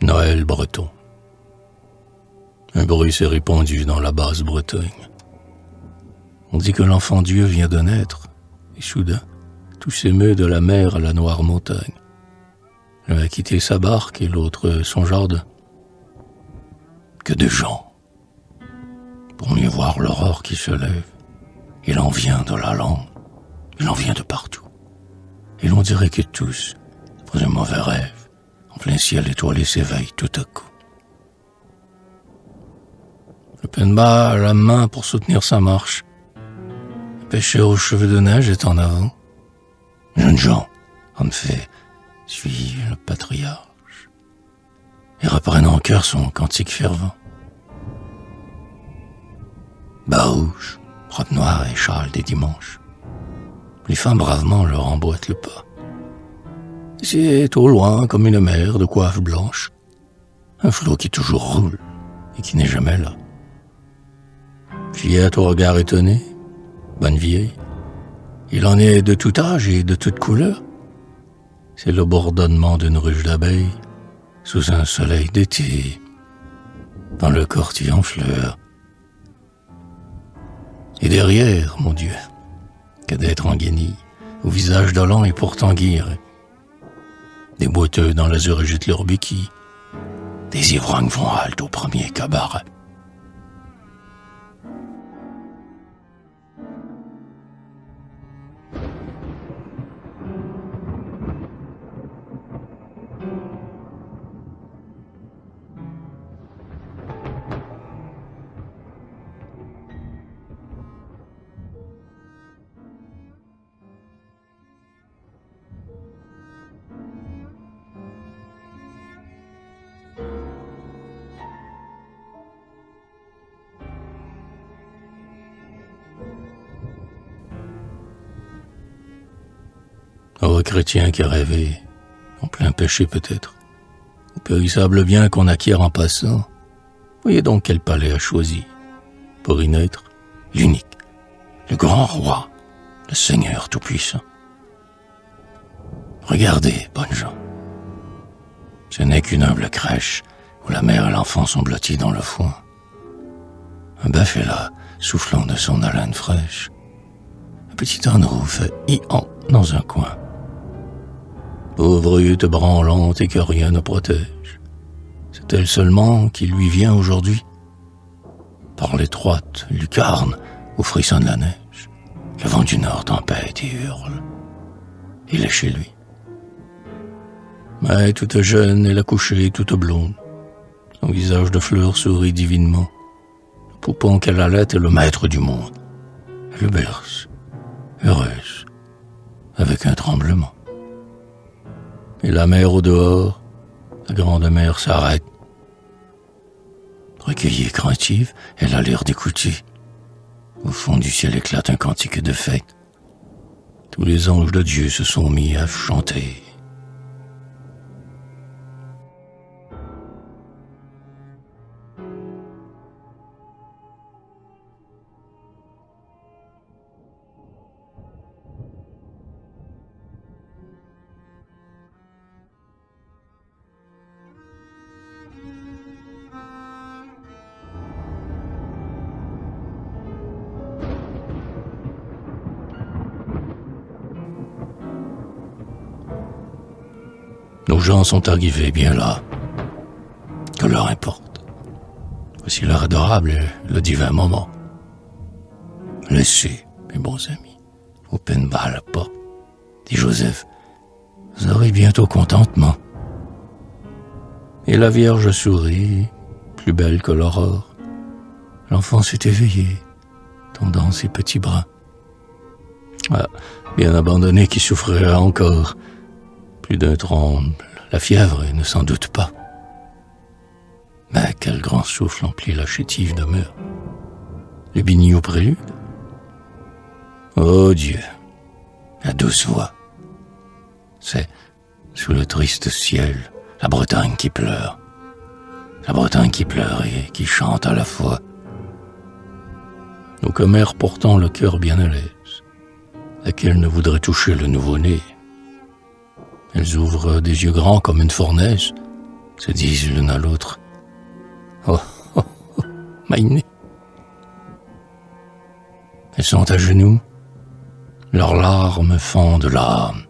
Noël breton. Un bruit s'est répandu dans la basse Bretagne. On dit que l'enfant Dieu vient de naître, et soudain, tout s'émeut de la mer à la noire montagne. L'un a quitté sa barque et l'autre son jardin. Que de gens! Pour mieux voir l'aurore qui se lève, il en vient de la lande, il en vient de partout. Et l'on dirait que tous, pour un mauvais rêve, en plein ciel étoilé s'éveillent tout à coup. Le penba a la main pour soutenir sa marche. Le pêcheur aux cheveux de neige est en avant. Jeunes gens, en effet, suivent le patriarche et reprennent en chœur son cantique fervent. Bas rouge, robe noire et châle des dimanches. Les femmes bravement leur emboîtent le pas. C'est au loin comme une mer de coiffe blanche, un flot qui toujours roule et qui n'est jamais là. Fillette au regard étonné, bonne vieille, il en est de tout âge et de toute couleur. C'est le bourdonnement d'une ruche d'abeilles sous un soleil d'été, dans le cortil en fleurs. Et derrière, mon Dieu, que d'être en guenille, au visage dolent et pourtant guiré. Des boiteux dans l'azur agitent leurs béquilles, des ivrognes font halte au premier cabaret. Ô chrétien qui a rêvé, en plein péché peut-être, au périssable bien qu'on acquiert en passant, voyez donc quel palais a choisi, pour y naître, l'unique, le grand roi, le Seigneur tout-puissant. Regardez, bonnes gens, ce n'est qu'une humble crèche où la mère et l'enfant sont blottis dans le foin. Un bœuf est là, soufflant de son haleine fraîche. Un petit âneau fait hi-han dans un coin. Pauvre hutte branlante et que rien ne protège. C'est elle seulement qui lui vient aujourd'hui. Par l'étroite lucarne où frissonne la neige, le vent du nord tempête et hurle. Il est chez lui. Mais toute jeune, elle a couché toute blonde. Son visage de fleur sourit divinement. Le poupon qu'elle allait est le maître du monde. Elle le berce, heureuse, avec un tremblement. Et la mer au dehors, la grande mer s'arrête. Recueillie et craintive, elle a l'air d'écouter. Au fond du ciel éclate un cantique de fête. Tous les anges de Dieu se sont mis à chanter. Nos gens sont arrivés bien là. Que leur importe. Voici leur adorable et le divin moment. Laissez, mes bons amis, au penba à la porte, dit Joseph, vous aurez bientôt contentement. Et la Vierge sourit, plus belle que l'aurore. L'enfant s'est éveillé, tendant ses petits bras. Ah, bien abandonné qui souffrira encore. Plus d'un tremble, la fièvre, et ne s'en doute pas. Mais quel grand souffle emplit la chétive demeure. Le bini au prélude. Oh Dieu, la douce voix. C'est, sous le triste ciel, la Bretagne qui pleure. La Bretagne qui pleure et qui chante à la fois. Nos commères portant le cœur bien à l'aise, laquelle ne voudrait toucher le nouveau-né. Elles ouvrent des yeux grands comme une fournaise, se disent l'une à l'autre. Oh, oh, oh, Maïné. Elles sont à genoux, leurs larmes fendent l'âme.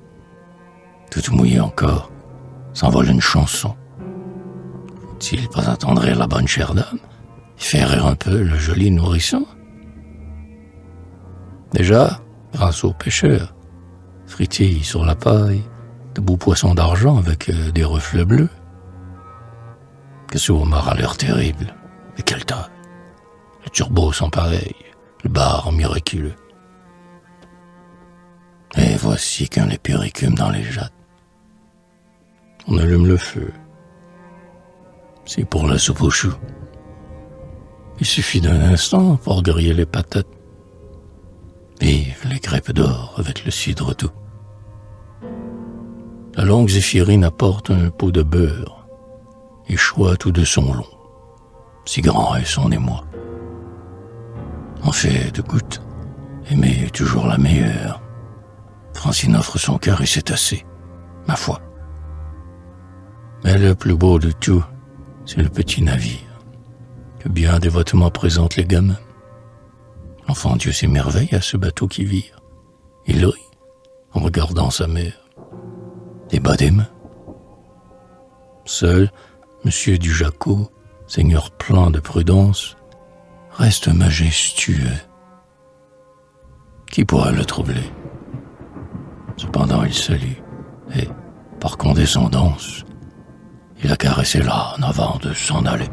Toutes mouillées encore, s'envole une chanson. Faut-il pas attendrir la bonne chère dame et faire rire un peu le joli nourrisson? Déjà, grâce aux pêcheurs, fritillent sur la paille de beaux poissons d'argent avec des reflets bleus. Que ce homard a l'air terrible, mais quelle taille! Le turbo sans pareil, le bar miraculeux. Et voici qu'un léper écume dans les jattes. On allume le feu. C'est pour la soupe aux choux. Il suffit d'un instant pour griller les patates. Vive les crêpes d'or avec le cidre doux. La longue Zéphirine apporte un pot de beurre et choix tout de son long. Si grand est son émoi. On fait de gouttes, aimer toujours la meilleure. Francine offre son cœur et c'est assez, ma foi. Mais le plus beau de tout, c'est le petit navire, que bien dévotement présentent les gamins. L'enfant Dieu s'émerveille à ce bateau qui vire. Il rit en regardant sa mère, et bat des mains. Seul, Monsieur du Jacot, seigneur plein de prudence, reste majestueux. Qui pourra le troubler? Cependant il salue, et, par condescendance, il a caressé l'âne avant de s'en aller.